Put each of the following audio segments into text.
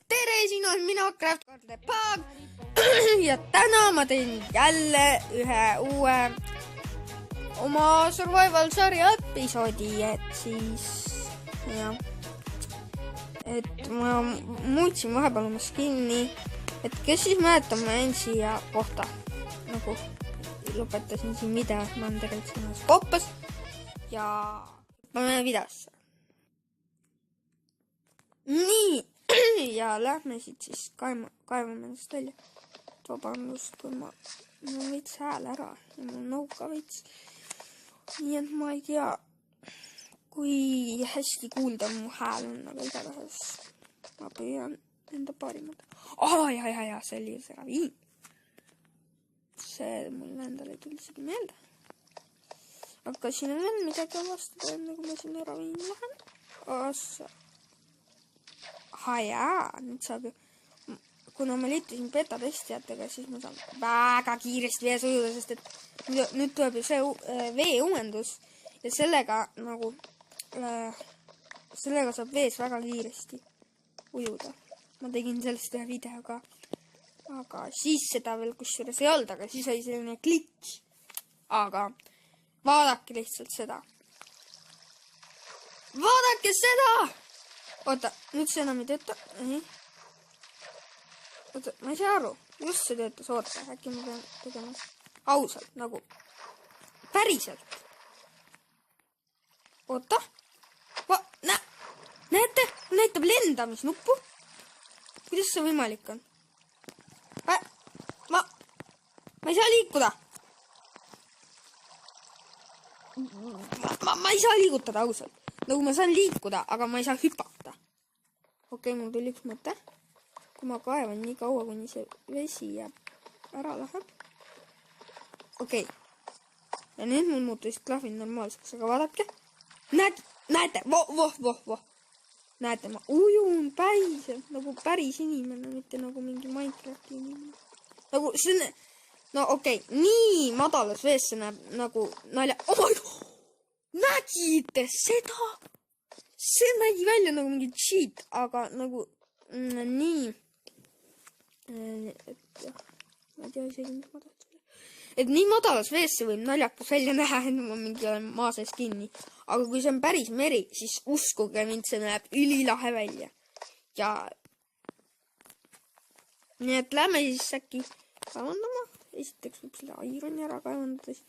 tere, siin on mina, Craft ja täna ma teen jälle ühe uue oma survival sarja episoodi, et siis jah, et ma muutsin vahepeal oma skinni, et kes siis mäletab, ma jäin siia kohta nagu lõpetasin siin video, ma olen tegelikult sõnas koppas ja paneme videosse. Nii, ja lähme siit siis kaevame ennast välja. Vabandust, kui ma veits hääl ära ja mul nõuka veits. Nii et ma ei tea, kui hästi kuulda mu hääl on, aga igatahes ma püüan enda parimad. Ja, see oli see raviin. See mulle endale tuli isegi meelde. Aga siin on veel midagi avastada, enne kui ma sinna raviini lähen. Jaa, nüüd saab ju, kuna ma liitusin beta testijatega, siis ma saan väga kiiresti vees ujuda, sest et nüüd tuleb ju see vee uuendus ja sellega nagu, sellega saab vees väga kiiresti ujuda. Ma tegin sellest ühe videoga, aga siis seda veel kusjuures ei olnud, aga siis oli selline glitch. Aga vaadake lihtsalt seda. Vaadake seda! Oota, nüüd see enam ei tööta. Oota, ma ei saa aru. Just see töötas, oota, äkki ma pean tegema ausalt, nagu päriselt. Oota. Näete, näitab lendamisnuppu. Kuidas see võimalik on? Ma ei saa liikuda. Ma ei saa liigutada ausalt. Nagu ma saan liikuda, aga ma ei saa hüpata. Okei, mul tuli üks mõte. Kui ma kaevan nii kaua, kuni see vesi jääb ära läheb. Okei. Ja nüüd mul muutusid klahvid normaalseks, aga vaadake. Näete, voh. Näete, ma ujun päriselt, nagu päris inimene, mitte nagu mingi Minecrafti inimene. Nagu see, no okei, nii madalas vees see näeb nagu nalja. Oh my god! Nägite seda? See nägi välja nagu mingi cheat, aga nagu nii. Et jah, ma ei tea isegi, mis ma tahtsin. Et nii madalas vees see võib naljakas välja näha, et ma mingi olen maa sees kinni. Aga kui see on päris meri, siis uskuge mind, see näeb ülilahe välja. Ja nii et lähme siis äkki kaevandama. Esiteks võib selle ironi ära kaevandada siit.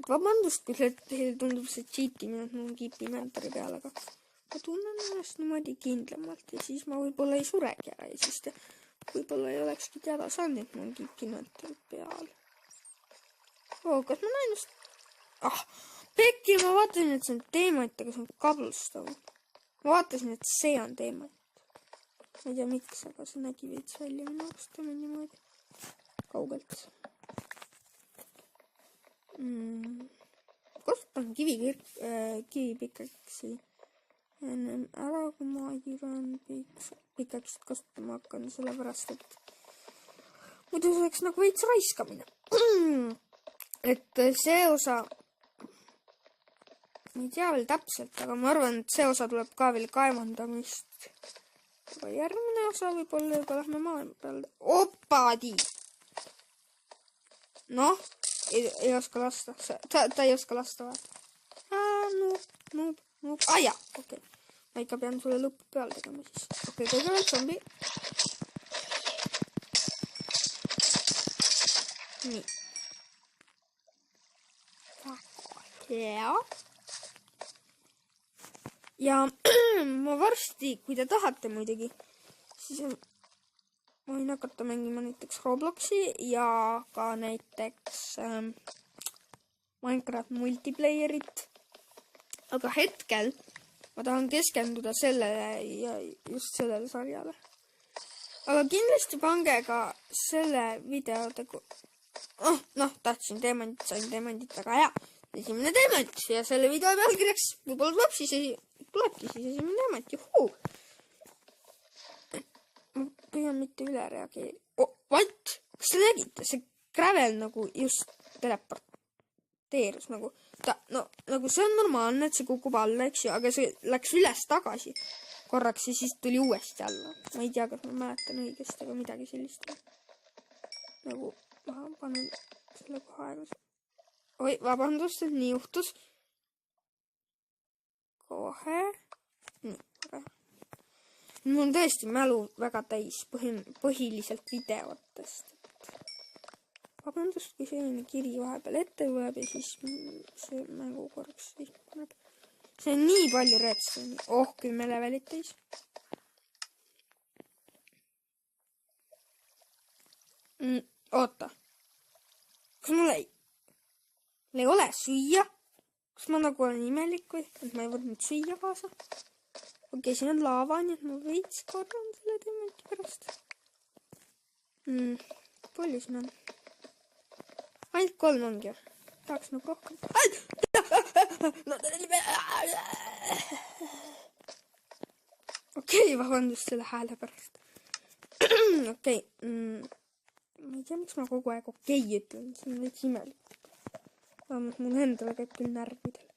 Et vabandust, kui teile tundub see cheatimine, et mul on keep inventory peal, aga ma tunnen ennast niimoodi kindlamalt ja siis ma võib-olla ei suregi ära ja siis võib-olla ei olekski teada saanud, et mul on keep inventory peal. Kas ma näin just? Pekki, ma vaatasin, et see on teemant, aga see on cobblestone. Ma vaatasin, et see on teemant. Ma ei tea miks, aga see nägi veits välja minu arvustame niimoodi kaugelt. Kasutan kivipikaksi ennem ära, kui ma iran pikaksit kasutama hakkan, sellepärast, et muidu see oleks nagu veits raiskamine. Et see osa, ma ei tea veel täpselt, aga ma arvan, et see osa tuleb ka veel kaevandamist. Aga järgmine osa võib-olla juba lähme maa peale. Opadi! Noh, ei oska lasta. Ta ei oska lasta, vaata. Noob. Jaa, okei. Ma ikka pean sulle lõppu peal tegema siis. Okei, kõigepealt zombi. Nii. Hea. Ja ma varsti, kui te tahate muidugi, siis ma võin hakata mängima näiteks Robloxi ja ka näiteks Minecraft multiplayerit. Aga hetkel ma tahan keskenduda sellele ja just sellele sarjale. Aga kindlasti pange ka selle videodega. Tahtsin teemandit, sain teemandit, aga hea. Esimene teemant ja selle video pealkirjaks võib-olla tulebki siis esimene teemant. Juhuu! Ma püüan mitte üle reageerida. Kas te nägite? See gravel nagu just teleporteerus nagu. no nagu see on normaalne, et see kukub alla, eks ju, aga see läks üles tagasi korraks ja siis tuli uuesti alla. Ma ei tea, kas ma mäletan õigesti, aga midagi sellist. Nagu ma panen selle koha aega. Oi, vabandust, et nii juhtus. Kohe. Nii, aga mul on tõesti mälu väga täis põhiliselt videotest. Vabandust, kui selline kiri vahepeal ette tuleb ja siis see mängu korraks paneb. See on nii palju redstone'i. 10 levelit täis. Oota. Kas mul ei ole süüa? Kas ma nagu olen imelik või? Et ma ei võtnud süüa kaasa? Okei, siin on laava, nii et ma veits korran selle teemati pärast. Palju siin on? Ainult 3 ongi. Tahaks nagu rohkem. Okei, vabandust selle hääle pärast. Okei. Ma ei tea, miks ma kogu aeg okei ütlen. See on veits imelik. Mul endale käib küll närvidel.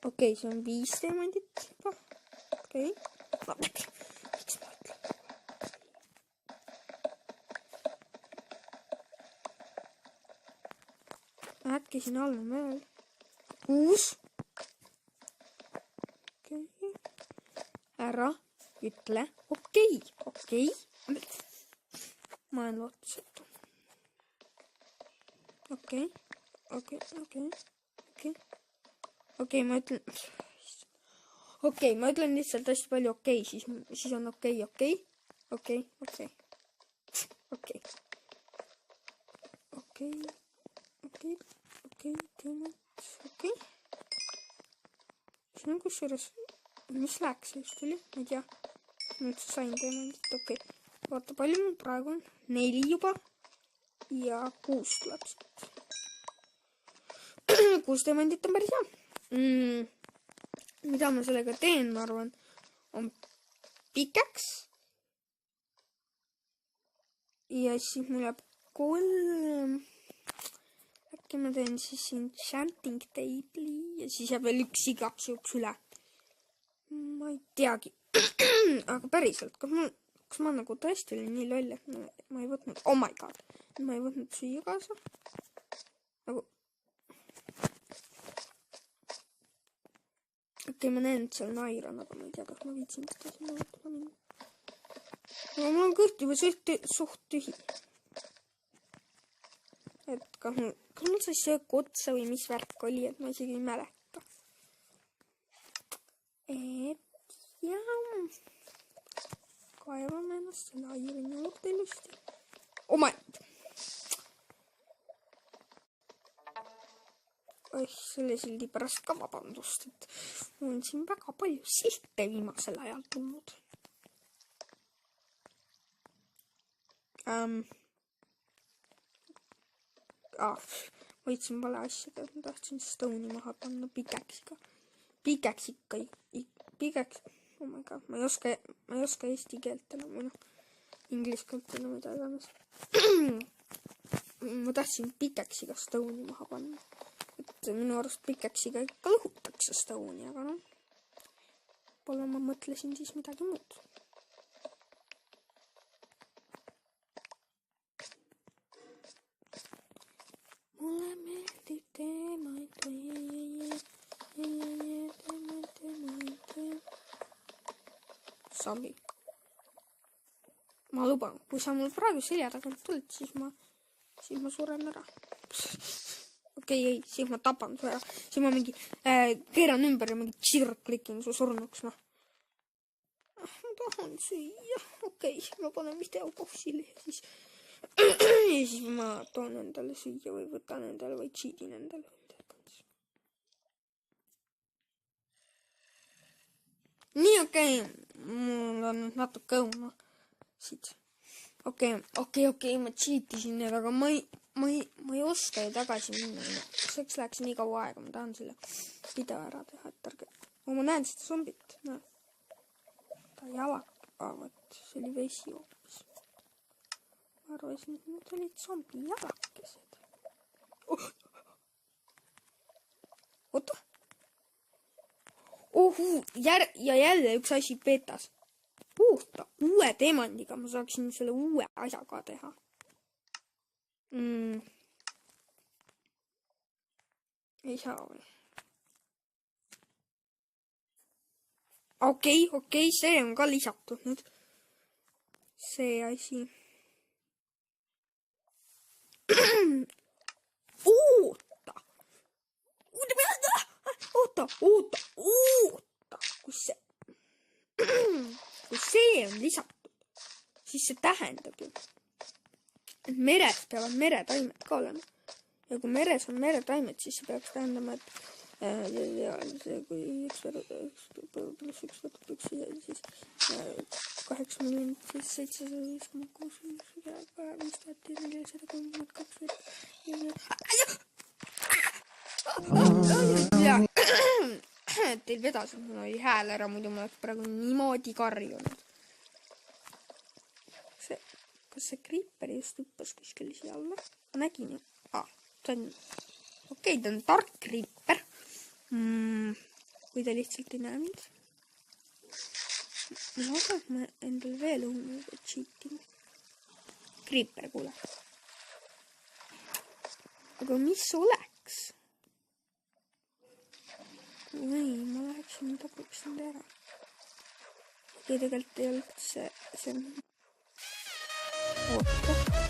Okei, see on 5 teemandit juba. Okei. Miks ma ütlen? Äkki siin all on veel 6. Okei. Ära ütle okei. Ma olen lootusetu. Okei, ma ütlen... Okei, ma ütlen lihtsalt hästi palju okei, siis on okei. See on kusjuures, mis läks just oli, ma ei tea, nüüd sain teemandit, okei. Vaata, palju mul praegu on, 4 juba ja 6 tuleb siit. 6 teemandit on päris hea. Mida ma sellega teen, ma arvan, on pikaks. Ja siis mul jääb 3... Äkki ma teen siis enchanting table'i ja siis jääb veel 1 igaks juhuks üle. Ma ei teagi. Aga päriselt, kas ma nagu tõesti olin nii loll, et ma ei võtnud... Oh my god! Ma ei võtnud süüa kaasa. Nagu... Okei, ma näen, et seal on iron, aga ma ei tea, kas ma viitsin seda sinna võtma minna. Aga mul on kõht juba suht tühi. Et kas mul sai söök otsa või mis värk oli, et ma isegi ei mäleta. Et jah. Kaevame ennast selle iron juurde ilusti. Oh my... Selle sildi pärast ka vabandust, et mul on siin väga palju silte viimasel ajal tulnud. Võitsin vale asjadega, ma tahtsin stone'i maha panna pikeksiga. Oh my god, ma ei oska eesti keelt enam, või inglise keelt enam mida iganes. Ma tahtsin pikeksiga stone'i maha panna. Et minu arust pikeksiga ikka lõhutakse stone'i, aga võib-olla ma mõtlesin siis midagi muud. Mulle meeldib teemaid, Sambi. Ma luban, kui sa mul praegu selja tagant tuled, siis ma suren ära. Okei, ei, siis ma tapan su ära. Siis ma mingi keeran ümber ja mingi tsirklikin su surnuks, Ma tahan süüa. Okei, ma panen video pausile ja siis... Ja siis ma toon endale süüa või võtan endale või cheatin endale. Nii, okei. Mul on natuke õuna siit. Okei, ma cheatisin need, aga ma ei oska ju tagasi minna. Selleks läheks nii kaua aega, ma tahan selle video ära teha, et ärge... Ma näen seda zombit. Ta jalak... Vot, see oli vesi hoopis. Ma arvasin, et need olid zombi jalakesed. oota. Ja jälle üks asi petas. Oota, uue teemandiga ma saaksin selle uue asjaga teha. Ei saa või? Okei, see on ka lisatud nüüd. See asi. Oota. Kui see on lisatud, siis see tähendab ju, et meres peavad meretaimed ka olema. Ja kui meres on meretaimed, siis see peaks tähendama, et kui 1 pluss 1 võtab 1, siis 8 miljonit, siis 756,432. Teil vedas, et mul oli hääl ära, muidu ma oleks praegu niimoodi karjunud. Kas see Creeper just hüppas kuskil siia alla? Ma nägin ju. Ta on tark Creeper. Kui ta lihtsalt ei näe mind. Aga ma endal veel õunega cheatin. Creeper, kuule. Aga mis oleks? Või, ma läheksin tapuks nende ära. Ja tegelikult ei olnud see... Oota.